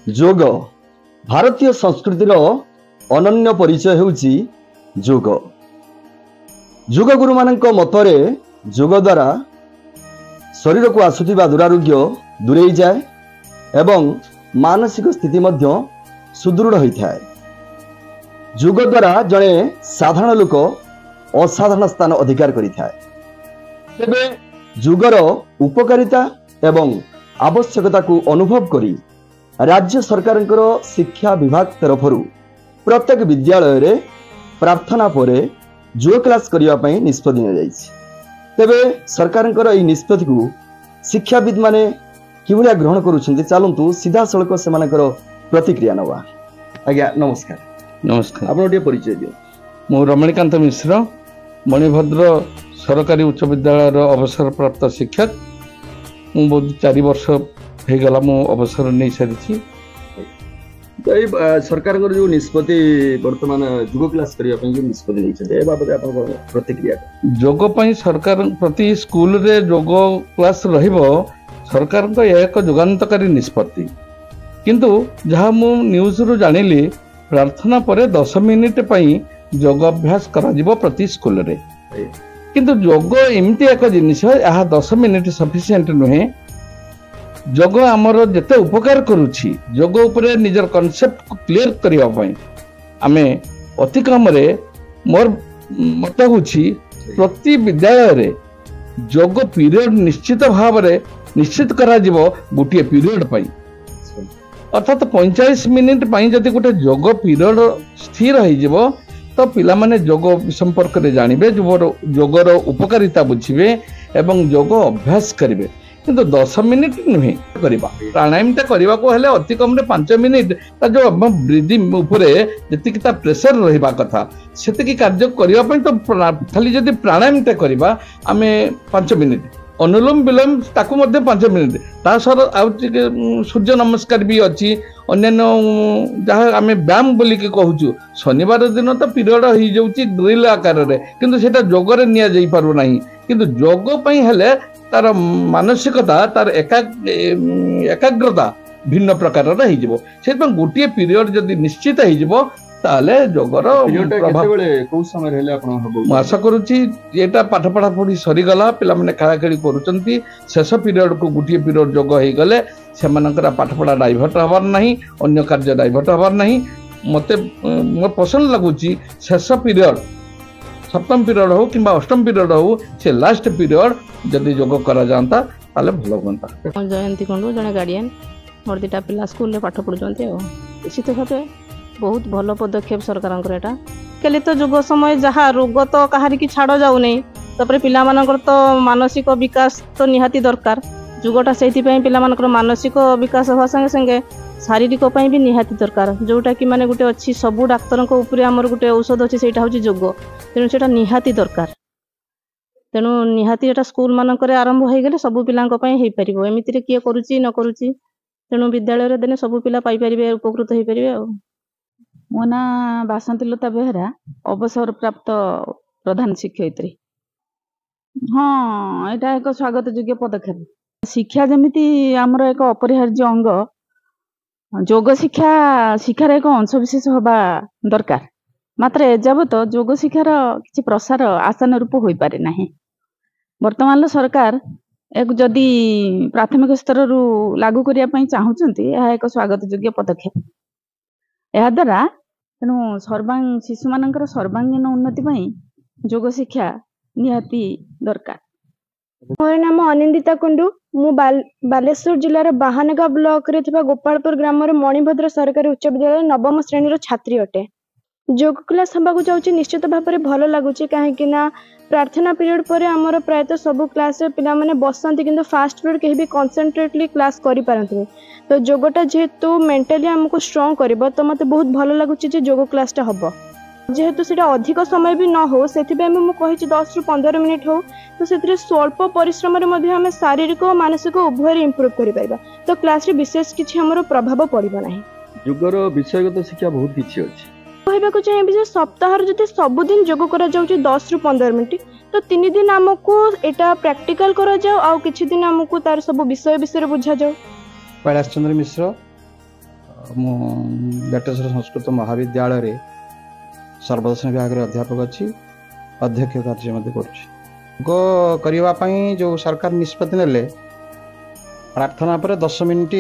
जोग भारतीय संस्कृतिर अनन्य परिचय होउची जोग। जोग गुरु मानक मतरे जोग द्वारा शरीर को आसुथिबा दुरारोग्य दूरेई जाए एवं मानसिक स्थिति मध्य सुदृढ़ होता है। जोग द्वारा जड़े साधारण लोक असाधारण स्थान अधिकार करिथाए। तेबे जोगर उपकारिता एवं आवश्यकता को अनुभव करी राज्य सरकार शिक्षा विभाग तरफ प्रत्येक विद्यालय रे प्रार्थना परे योग क्लास करने निष्पत्ति नियाଯାଇଛି। तेबे सरकार निष्पत्ति को शिक्षाविद माने किभलिया ग्रहण करुछन्ति चलंतु सीधा सड़क से प्रतिक्रिया नवा। आज्ञा नमस्कार। नमस्कार। आपण गोटे परिचय दियो। मु रमणीकांत मिश्र मणिभद्र सरकारी उच्च विद्यालय अवसर प्राप्त शिक्षक। मु बहुत 4 वर्ष हो गला मु अवसर नहीं सारी। सरकार जो निष्पत्ति वर्तमान योग क्लास करने निष्पत्ति नहीं बाबद प्रतिक्रिया योग सरकार प्रति स्कूल रे योग क्लास रहिबो सरकार को एक जुगान्तकारी निष्पत्ति। किंतु जहाँ मु न्यूज रु जानिली प्रार्थना परे 10 मिनिट पई योग अभ्यास करा जिवो प्रति स्कूल रे। किंतु योग एमती एक जिनिस यह 10 मिनिट सफिशिएंट नुहे। योग आमर जिते उपकार करुछि योग उपरे निजर कॉन्सेप्ट को क्लियर करिया पई आमे अति कम रे मोर मत होछि प्रति विद्यालय रे योग पीरियड निश्चित भाव रे निश्चित करा जिवो गोटे पीरियड पई। अर्थात 45 मिनिट पई जदि गोटे योग पीरियड स्थिर हो जिवो तो पिला माने योग संपर्क रे जानिबे योगर उपकारिता बुझिबे एवं योग अभ्यास करिवे। किंतु 10 मिनिट नुहे करबा प्राणायाम ता करबा को हेले अति कम रे 5 मिनिट ता जो ब्रीदिंग उपरे जति ता प्रेशर रहिबा कथा सेति की कार्य करबा पई तो खाली जदि प्राणायाम ता करबा आमे 5 मिनिट अनुलोम विलोम ताकू मध्ये 5 मिनिट ता सर आ सूर्य नमस्कार भी अछि अन्यान्य जहाँ आमे व्यायाम बोली के कहूछु। शनिवार दिन तो पीरियड हो जाउची ड्रिल आकार रे किंतु सेटा योग रे निया जाई पारु नाही। किंतु योग पई हेले तार मानसिकता तार एकाग्रता भिन्न प्रकार हो गोटे पीरियड जदि निश्चित हो ताले जोगर आशा करुच्ची ये पाठ पढ़ा पढ़ी सरीगला पिला माने खेला खेली करुचंती शेष पीरियड को गोटे पीरियड जोग हो गले से पाठ पढ़ा डाइभर्ट हबार नहीं अन्य कार्य डाइभर्ट हबार नहीं। मते मोर पसंद लगुच शेष पीरियड सप्तम पीरियड हो कि अष्टम पीरियड हो से लास्ट पीरियड जदि योग करा जाता ताले भलो होता। जयंती कुंडू जने गार्डियन मोर 2टा पिला स्कूल रे पाठ पढुचंती निश्चित भावे बहुत भलो पदक्षेप सरकार एटा केले तो युग समय जहाँ रोग तो कहारी की छाड़ जाऊ नहीं तापर पिला मानकर तो मानसिक विकास तो निहाती दरकार युगटा से पिला मानकर मानसिक विकास हवा संगे संगे शारीरिक भी निहाती दरकार जोटा कि माने गुटे अच्छी सबू डाक्तर उपरे आमर गुटे औषध अच्छी से योग तेणु से निहाती दरकार। तेणु निहाती एटा स्कूल मानक आरंभ हो गले सबू पिला हो एमती किए करुच्ची न करुच्ची तेणु विद्यालय देने सबू पिला पाइपर उपकृत हो पारे। मो ना बासंती लता बेहरा अवसर प्राप्त प्रधान शिक्षयित्री। हाँ यहाँ एक स्वागत योग्य पदक्षेप शिक्षा जमीती आमर एक अपरिहार्य अंग योग शिक्षा शिक्षार एक अंशविशेष हवा दरकार मात्र एजावत योग शिक्षार किसी प्रसार आशानुरूप हो पारे ना। वर्तमान सरकार एक जदि प्राथमिक स्तर रु लागू करने चाहूँगी यह एक स्वागत योग्य पदक्षेप। यह द्वारा तेणु शिशु मानकर सर्वांगीन उन्नति योग शिक्षा निहाती दरकार। मोर नाम अनिंदिता कुंडू मु बालेश्वर जिलार बाहानगा ब्लॉक रे थिबा गोपालपुर ग्राम मणिभद्र सरकारी उच्च विद्यालय नवम श्रेणी छात्री अटे। योग क्लास हवा जाऊँगी निश्चित भाव में भल लगुच कहीं प्रार्थना पीरियड पर आमर प्रायतः सब क्लास पिला माने बसंती किंतु फास्ट पीरियड कहीं भी कॉन्सेंट्रेटली क्लास करि पारंती तो योगटा जेहेतु मेंटली आमको स्ट्रांग करिवो तो मते बहुत भल लगुच जे योग क्लासटा हबो जेहेतु सेटा अधिक समय भी न हो से मुझे कही 10 ରୁ 15 मिनिट हो तो से स्वल्प परिश्रम आम शारीरिक और मानसिक उभय इम्प्रूव कर तो क्लास रे विशेष किसी हमर प्रभाव पड़ो ना। योगर विषयगत शिक्षा बहुत किछि अछि कहबाक चाहिए सप्ताह जब सबुदिन योग कर 10 ରୁ 15 मिनिट तो 3 दिन आमको एटा प्रैक्टिकल करा जाओ आ किछि दिन आमको तार सब विषय विषय बुझा जाओ। कैलाश चंद्र मिश्र ମୁଁ ବେଟେଶ୍ୱର ସଂସ୍कृत महाविद्यालय सर्वदर्शन विभाग अध्यापक अच्छी अध्यक्ष कार्य करुँच योग करने जो सरकार निष्पत्ति नेले प्रार्थना पर 10 मिनिट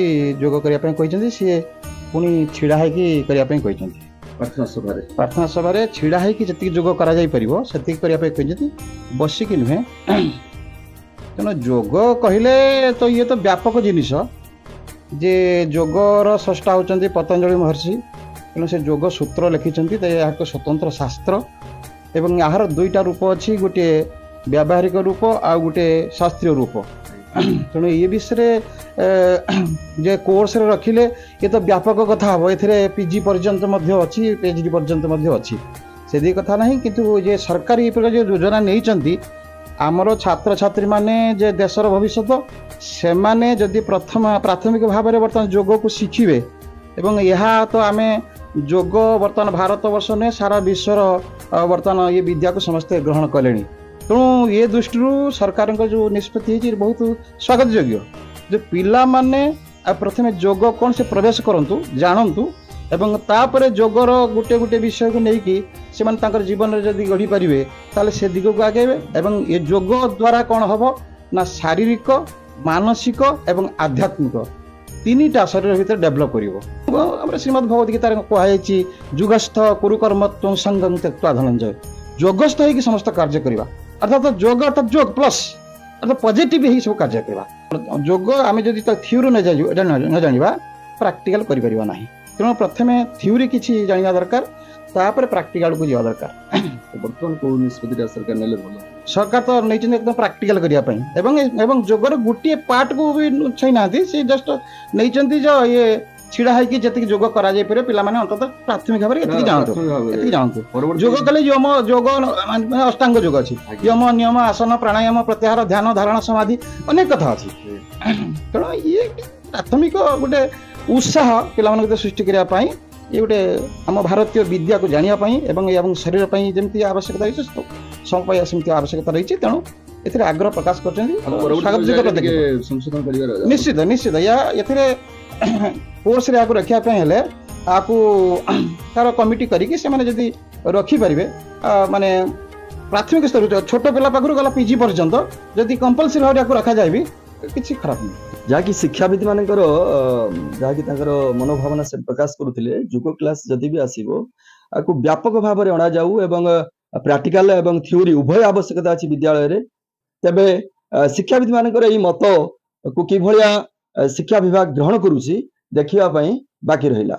योग करने सी पुणी छिड़ा करने प्रार्थना सभा छिड़ा जी योग कर बसिक नुहे तेणु योग कहले तो ये तो व्यापक जिनिस जे योगर स्रष्टा होती पतंजलि महर्षि तेणु से योग सूत्र लिखिं एक स्वतंत्र शास्त्र एवं यार दुईटा रूप अच्छी गोटे व्यावहारिक रूप आ गोटे शास्त्रीय रूप तेणु ये विषय जे कोर्स रे रखिले ये तो व्यापक कथा हम ए पीजी पर्यंत अच्छी पीएचडी पर्यंत अच्छी से कथा ना किंतु जे सरकार ये प्रकार जो योजना नहीं आमर छात्र छात्री माने जे देशर भविष्य से माने जदि प्राथमिक भाव में बर्तमान योग को शिखिबे एवं यह तो आमे योग बर्तमान भारत वर्ष ने सारा विश्वर बर्तमान ये विद्या को समस्ते ग्रहण कले तेणु ये दृष्टि सरकार जो निष्पत्ति बहुत स्वागत योग्य जो पिला माने प्रथमे योग कौन से प्रवेश करंतु जानंतु एवं तापर योगर गोटे गोटे विषय को लेकिन से माने तांकर जीवन में जदि गढ़ी पारिबे ताले से दिग को आगेबे एवं ये योग द्वारा कौन हबो ना शारीरिक मानसिक एवं आध्यात्मिक तीनटा शरीर भीतर डेभलप करिवो श्रीमद् भगवत गीता कहुई जुगस्थ कुरुकर्म त्वं संगं त्यक्त्वा धनंजय योगस्थ होगी समस्त कार्य करवा अर्थात योग अर्थात योग प्लस अर्थात पॉजिटिव ही सब कार्य करवा योग आम जदि थ्योरी न जानिबा प्रैक्टिकल करि परिबा नाही तेणु प्रथमे थ्योरी किछि जानिबा दरकार तापर प्रैक्टिकल को जावा दरकार बर्तमान को निष्पत्ति सरकार नेले भलो सरकार तो नहीं एकदम प्रैक्टिकल करने जोगर गोटे पार्ट को भी छई ना से जस्ट नहीं जो ये छिड़ा है कि जति योग करा जाय पारे पिला माने अंतत प्राथमिक भाव एति जानतु योग कले यम योग अष्टांग योग अछि यम नियम आसन प्राणायाम प्रत्याहार ध्यान धारणा समाधि अनेक कथा अछि तेणु ये प्राथमिक गोटे उत्साह पिला माने सृष्टि करिया पई ये गोटे आम भारतीय विद्या को जानिया एवं शरीर जमी आवश्यकता रही समय सेमती आवश्यकता रही तेणु ए आग्रह प्रकाश कर निश्चित निश्चित या कोर्स रे आको रखिया हेले आको तार कमिटी करिके से माने जदी रखी परिबे माने प्राथमिक स्तर छोट पिला पाखरु गला पीजी पर्यंत जदी कंपलसरी भाव आको रखा जाय भी किछि खराब नहीं जहाँकि शिक्षाविद मानकर जहाँकि मनोभावना से प्रकाश करुले योग क्लास जदि भी आसो आपको व्यापक भाव में अणा जाऊ एवं प्रैक्टिकल एवं थ्योरी उभय आवश्यकता अच्छी विद्यालय रे तेबे शिक्षाविद मानकर यही मत को कि शिक्षा विभाग ग्रहण करुछि देखिया बाकी रहिला।